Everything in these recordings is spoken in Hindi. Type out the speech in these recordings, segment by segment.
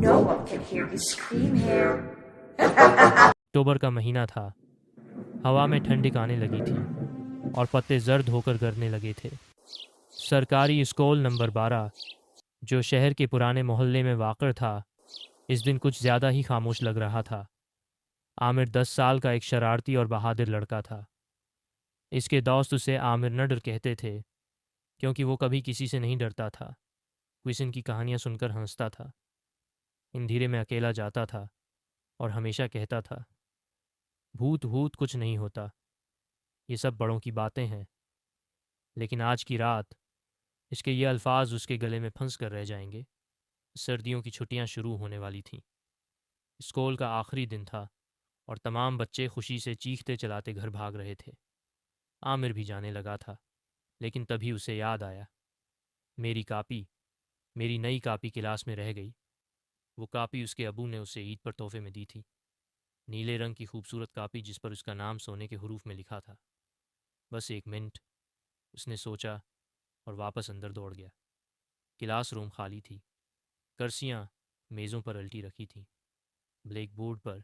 No one can hear you scream here. अक्टूबर का महीना था। हवा में ठंडिक आने लगी थी और पत्ते जर्द होकर गिरने लगे थे। सरकारी स्कूल नंबर 12, जो शहर के पुराने मोहल्ले में वाक़ था, इस दिन कुछ ज़्यादा ही खामोश लग रहा था। आमिर 10 साल का एक शरारती और बहादुर लड़का था। इसके दोस्त उसे आमिर नडर कहते थे, क्योंकि वो कभी किसी से नहीं डरता था। क्विसन की कहानियाँ सुनकर हंसता था, अंधेरे में अकेला जाता था और हमेशा कहता था, भूत भूत कुछ नहीं होता, ये सब बड़ों की बातें हैं। लेकिन आज की रात इसके ये अल्फाज उसके गले में फंस कर रह जाएंगे। सर्दियों की छुट्टियां शुरू होने वाली थीं। स्कूल का आखिरी दिन था और तमाम बच्चे खुशी से चीखते चलाते घर भाग रहे थे। आमिर भी जाने लगा था, लेकिन तभी उसे याद आया, मेरी कापी, मेरी नई कापी क्लास में रह गई। वो कापी उसके अबू ने उसे ईद पर तोहफे में दी थी। नीले रंग की खूबसूरत कापी जिस पर उसका नाम सोने के हरूफ में लिखा था। बस एक मिनट, उसने सोचा और वापस अंदर दौड़ गया। क्लासरूम खाली थी। कुर्सियाँ मेज़ों पर उल्टी रखी थीं। ब्लैक बोर्ड पर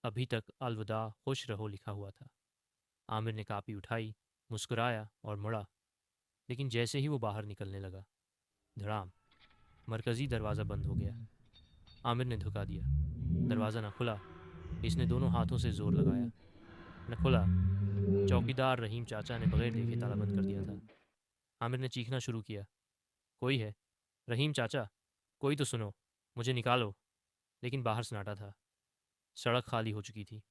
अभी तक अलविदा खुश रहो लिखा हुआ था। आमिर ने कापी उठाई, मुस्कुराया और मुड़ा, लेकिन जैसे ही वो बाहर निकलने लगा, धड़ाम, मरकज़ी दरवाज़ा बंद हो गया। आमिर ने धक्का दिया। दरवाज़ा न खुला। इसने दोनों हाथों से ज़ोर लगाया। न खुला। चौकीदार रहीम चाचा ने बगैर देखे ताला बंद कर दिया था। आमिर ने चीखना शुरू किया, कोई है? रहीम चाचा, कोई तो सुनो, मुझे निकालो। लेकिन बाहर सन्नाटा था। सड़क खाली हो चुकी थी।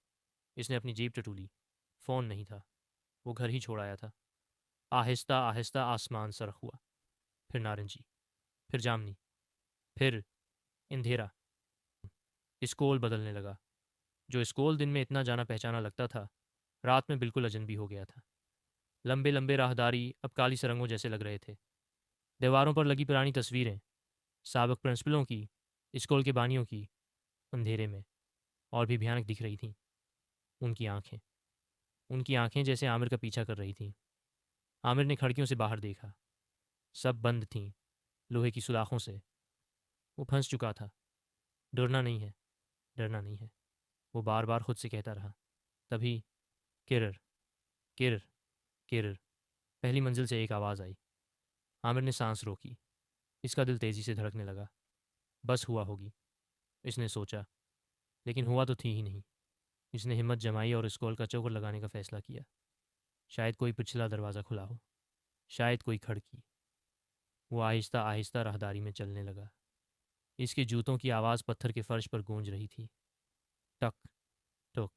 इसने अपनी जेब टटोली। फ़ोन नहीं था। वो घर ही छोड़ आया था। आहिस्ता आहिस्ता आसमान सरख हुआ, फिर नारंगी, फिर जामनी, फिर अंधेरा। स्कूल बदलने लगा। जो स्कूल दिन में इतना जाना पहचाना लगता था, रात में बिल्कुल अजनबी हो गया था। लंबे लंबे राहदारी अब काली सरंगों जैसे लग रहे थे। दीवारों पर लगी पुरानी तस्वीरें, साबिक प्रिंसिपलों की, स्कूल के बानियों की, अंधेरे में और भी भयानक दिख रही थीं। उनकी आंखें, उनकी आंखें जैसे आमिर का पीछा कर रही थीं। आमिर ने खिड़कियों से बाहर देखा। सब बंद थीं, लोहे की सुलाखों से। वो फंस चुका था। डरना नहीं है, डरना नहीं है, वो बार बार खुद से कहता रहा। तभी किरर, किरर, किरर, पहली मंजिल से एक आवाज़ आई। आमिर ने सांस रोकी। इसका दिल तेज़ी से धड़कने लगा। बस हुआ होगी, इसने सोचा, लेकिन हुआ तो थी ही नहीं। इसने हिम्मत जमाई और स्कूल का चौकर लगाने का फैसला किया। शायद कोई पिछला दरवाज़ा खुला हो, शायद कोई खिड़की। वो आहिस्ता आहिस्ता राहदारी में चलने लगा। इसके जूतों की आवाज़ पत्थर के फर्श पर गूंज रही थी। टक, टक,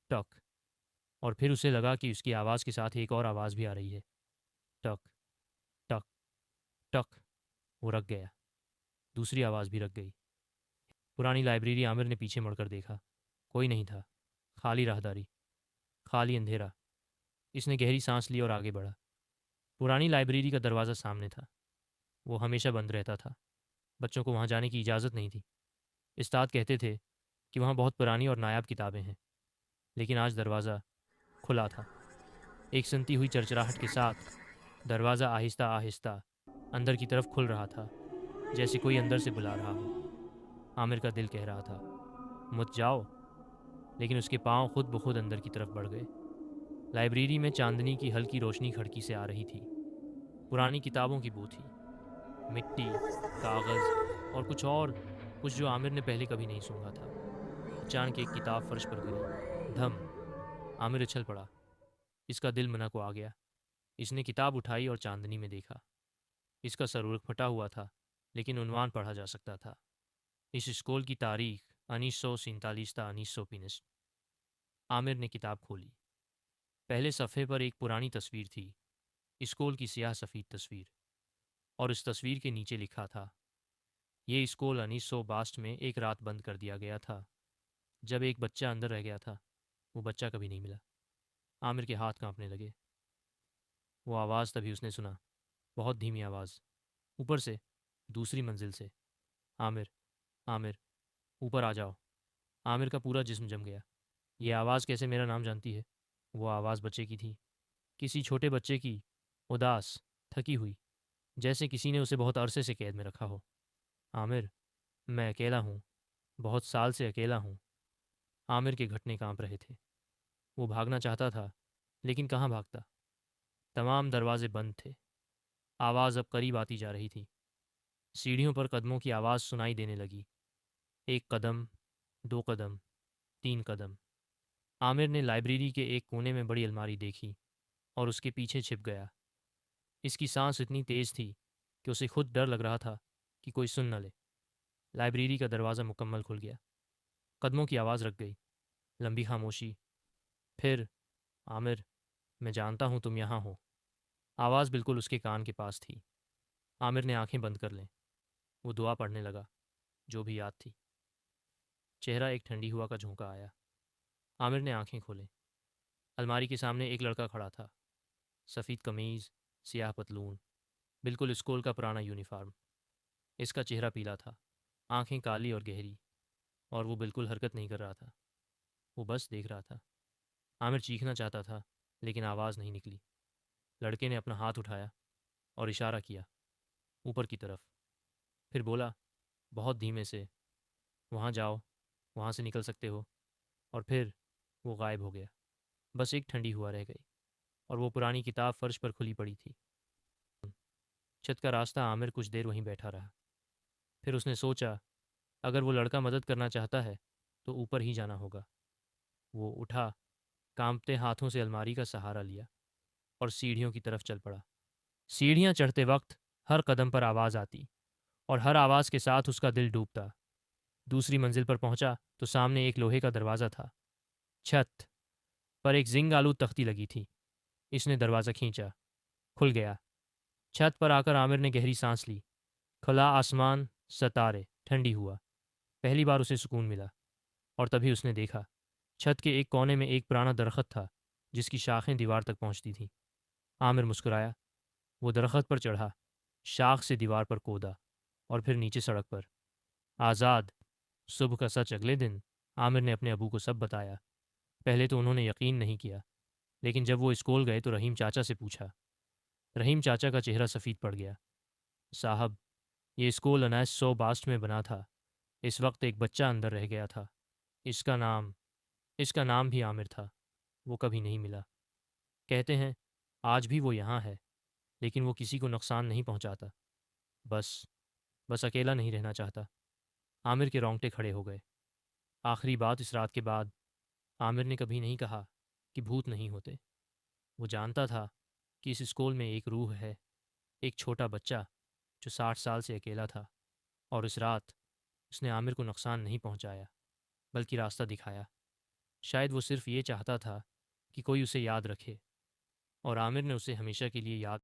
टक। और फिर उसे लगा कि उसकी आवाज़ के साथ एक और आवाज़ भी आ रही है। टक, टक, टक। वो रख गया। दूसरी आवाज़ भी रख गई। पुरानी लाइब्रेरी। आमिर ने पीछे मुड़कर देखा। कोई नहीं था। खाली राहदारी, खाली अंधेरा। इसने गहरी सांस ली और आगे बढ़ा। पुरानी लाइब्रेरी का दरवाज़ा सामने था। वो हमेशा बंद रहता था। बच्चों को वहाँ जाने की इजाज़त नहीं थी। उस्ताद कहते थे कि वहाँ बहुत पुरानी और नायाब किताबें हैं। लेकिन आज दरवाज़ा खुला था। एक सनती हुई चरचराहट के साथ दरवाज़ा आहिस्ता आहिस्ता अंदर की तरफ खुल रहा था, जैसे कोई अंदर से बुला रहा हो। आमिर का दिल कह रहा था, मत जाओ, लेकिन उसके पाँव खुद ब खुद अंदर की तरफ बढ़ गए। लाइब्रेरी में चांदनी की हल्की रोशनी खिड़की से आ रही थी। पुरानी किताबों की बू थी, मिट्टी, कागज़ और कुछ जो आमिर ने पहले कभी नहीं सूंघा था। अचानक एक किताब फर्श पर गिरी। धम। आमिर उछल पड़ा। इसका दिल मना को आ गया। इसने किताब उठाई और चांदनी में देखा। इसका सरूर फटा हुआ था, लेकिन उन्वान पढ़ा जा सकता था। इस स्कूल की तारीख 1947 था, 1950। आमिर ने किताब खोली। पहले सफ़े पर एक पुरानी तस्वीर थी, स्कूल की सियाह सफ़ेद तस्वीर। और इस तस्वीर के नीचे लिखा था, ये स्कूल 1962 में एक रात बंद कर दिया गया था। जब एक बच्चा अंदर रह गया था, वो बच्चा कभी नहीं मिला। आमिर के हाथ कांपने लगे। वो आवाज़ तभी उसने सुना, बहुत धीमी आवाज़, ऊपर से, दूसरी मंजिल से। आमिर, आमिर, ऊपर आ जाओ। आमिर का पूरा जिस्म जम गया। ये आवाज़ कैसे मेरा नाम जानती है? वो आवाज़ बच्चे की थी, किसी छोटे बच्चे की, उदास, थकी हुई, जैसे किसी ने उसे बहुत अरसे से कैद में रखा हो। आमिर, मैं अकेला हूँ, बहुत साल से अकेला हूँ। आमिर के घुटने कांप रहे थे। वो भागना चाहता था, लेकिन कहाँ भागता। तमाम दरवाजे बंद थे। आवाज़ अब करीब आती जा रही थी। सीढ़ियों पर कदमों की आवाज़ सुनाई देने लगी। एक कदम, दो कदम, तीन कदम। आमिर ने लाइब्रेरी के एक कोने में बड़ी अलमारी देखी और उसके पीछे छिप गया। इसकी सांस इतनी तेज़ थी कि उसे खुद डर लग रहा था कि कोई सुन न ले। लाइब्रेरी का दरवाज़ा मुकम्मल खुल गया। कदमों की आवाज़ रख गई। लंबी खामोशी। फिर, आमिर, मैं जानता हूँ तुम यहाँ हो। आवाज़ बिल्कुल उसके कान के पास थी। आमिर ने आंखें बंद कर लें। वो दुआ पढ़ने लगा, जो भी याद थी। चेहरा एक ठंडी हवा का झोंका आया। आमिर ने आंखें खोले। अलमारी के सामने एक लड़का खड़ा था। सफ़ेद कमीज़, सियाह पतलून, बिल्कुल स्कूल का पुराना यूनिफॉर्म। इसका चेहरा पीला था, आंखें काली और गहरी, और वो बिल्कुल हरकत नहीं कर रहा था। वो बस देख रहा था। आमिर चीखना चाहता था, लेकिन आवाज़ नहीं निकली। लड़के ने अपना हाथ उठाया और इशारा किया, ऊपर की तरफ। फिर बोला, बहुत धीमे से, वहाँ जाओ, वहाँ से निकल सकते हो। और फिर वो गायब हो गया। बस एक ठंडी हवा रह गई, और वो पुरानी किताब फर्श पर खुली पड़ी थी। छत का रास्ता। आमिर कुछ देर वहीं बैठा रहा। फिर उसने सोचा, अगर वो लड़का मदद करना चाहता है तो ऊपर ही जाना होगा। वो उठा, कांपते हाथों से अलमारी का सहारा लिया और सीढ़ियों की तरफ चल पड़ा। सीढ़ियाँ चढ़ते वक्त हर कदम पर आवाज़ आती, और हर आवाज़ के साथ उसका दिल डूबता। दूसरी मंजिल पर पहुंचा तो सामने एक लोहे का दरवाज़ा था। छत पर एक जिंग आलू तख्ती लगी थी। इसने दरवाज़ा खींचा, खुल गया। छत पर आकर आमिर ने गहरी सांस ली। खुला आसमान, सितारे, ठंडी हुआ। पहली बार उसे सुकून मिला। और तभी उसने देखा, छत के एक कोने में एक पुराना दरख्त था, जिसकी शाखें दीवार तक पहुंचती थीं। आमिर मुस्कुराया। वो दरख्त पर चढ़ा, शाख से दीवार पर कूदा, और फिर नीचे सड़क पर। आज़ाद। सुबह का सच अगले दिन आमिर ने अपने अबू को सब बताया। पहले तो उन्होंने यकीन नहीं किया, लेकिन जब वो स्कूल गए तो रहीम चाचा से पूछा। रहीम चाचा का चेहरा सफ़ेद पड़ गया। साहब, ये स्कूल 1962 में बना था। इस वक्त एक बच्चा अंदर रह गया था। इसका नाम इसका नाम भी आमिर था। वो कभी नहीं मिला। कहते हैं आज भी वो यहाँ है, लेकिन वो किसी को नुकसान नहीं पहुँचाता। बस बस अकेला नहीं रहना चाहता। आमिर के रोंगटे खड़े हो गए। आखिरी बात इस रात के बाद आमिर ने कभी नहीं कहा कि भूत नहीं होते। वो जानता था कि इस स्कूल में एक रूह है, एक छोटा बच्चा जो 60 साल से अकेला था। और इस रात उसने आमिर को नुकसान नहीं पहुंचाया, बल्कि रास्ता दिखाया। शायद वो सिर्फ ये चाहता था कि कोई उसे याद रखे, और आमिर ने उसे हमेशा के लिए याद